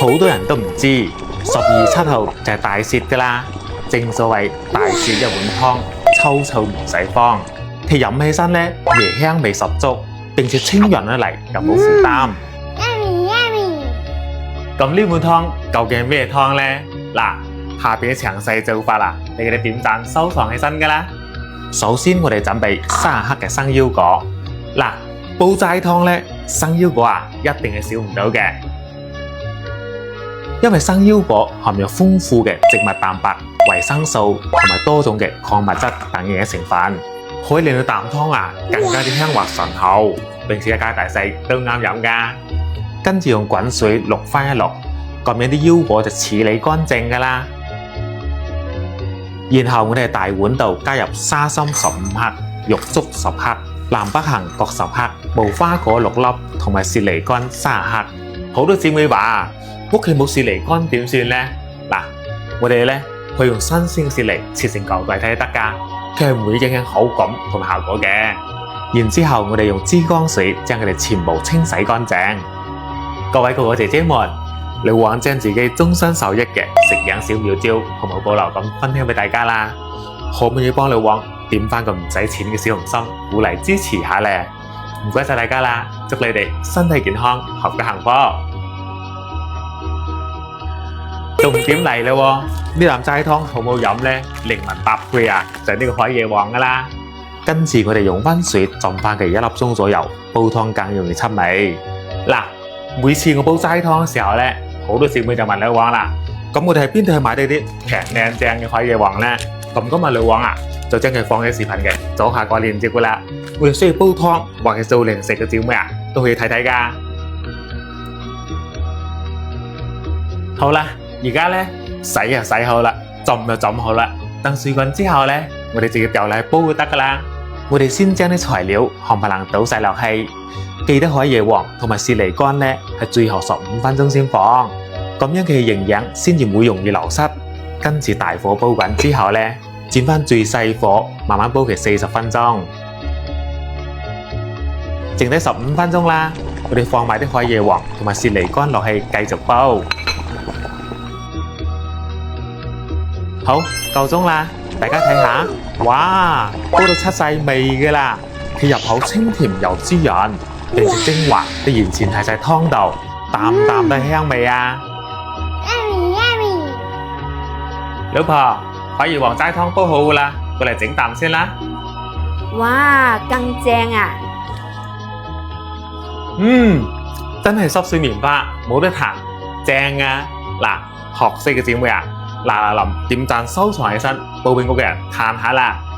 好多人都唔知12月7號就係大雪㗎啦。正所謂大雪一碗湯，臭臭唔使慌。佢飲起身咧，椰香味十足，並且清潤得嚟又冇負擔。咁呢碗湯究竟係咩湯呢？嗱，下邊嘅詳細做法啦，你哋點讚收藏起身㗎啦。首先我哋準備30克嘅生腰果。嗱，煲齋湯咧，生腰果啊一定係少唔到嘅，因為生腰果含有豐富嘅植物蛋白、維生素同埋多種嘅礦物質等營養成分，可以令到啖湯啊更加之香滑順口，並且一家大細都啱飲㗎。跟住用滾水渌翻一渌，咁樣啲腰果就處理乾淨㗎啦。然後我哋喺大碗度加入沙參15克、玉竹10克、南北杏各10克、無花果6粒同埋雪梨乾30克。好多姊妹話屋企冇雪梨乾點算呢？嗱，我哋咧可以用新鮮雪梨切成舊塊睇得㗎，佢係唔會影響口感同埋效果嘅。然之後我哋用支缸水將佢哋全部清洗乾淨。各位哥哥姐姐們，老王將自己終身受益嘅食養小妙招毫無保留咁分享俾大家啦，可唔可以幫老王點翻個唔使錢嘅小紅心，鼓勵支持下呢？唔該晒大家啦，祝你哋身體健康，合家幸福。重點嚟啦，呢啖齋湯好唔好飲呢？靈魂搭配啊，就係呢個海椰王噶啦。跟住我哋用溫水浸翻佢1粒鐘左右，煲湯更容易出味。嗱，每次我煲齋湯嘅時候呢，好多姊妹就問老王啦，咁我哋喺邊度去買到啲平靚正嘅海椰王呢？咁今日老王啊，就將佢放喺視頻嘅左下角鏈接噶啦。我哋需要煲湯或者做零食嘅姊妹啊，都可以睇睇噶。好啦，而家呢，洗就洗好啦，浸就浸好啦。等水滾之後呢，我哋直接掉落去煲就得噶啦。我哋先將啲材料冚唪唥倒晒落去，記得海椰王同埋雪梨乾呢係最後15分鐘先放，咁樣佢嘅營養先至唔會容易流失。跟住大火煲滾之後呢，轉翻最細火，慢慢煲佢40分鐘，剩低15分鐘啦。我哋放埋啲海椰王同埋雪梨乾落去繼續煲。好，夠鐘啦，大家睇下，哇，煲到出晒味㗎啦！佢入口清甜又滋潤，並且精華都完全喺晒湯度，啖啖都係香味啊！老婆，海椰王齋湯煲好㗎啦，過嚟整啖先啦。哇，更正啊！真係濕水棉花，冇得彈，正啊！嗱，學識嘅姊妹啊！嗱，點讚收藏起身，煲俾屋企人嘆下啦〜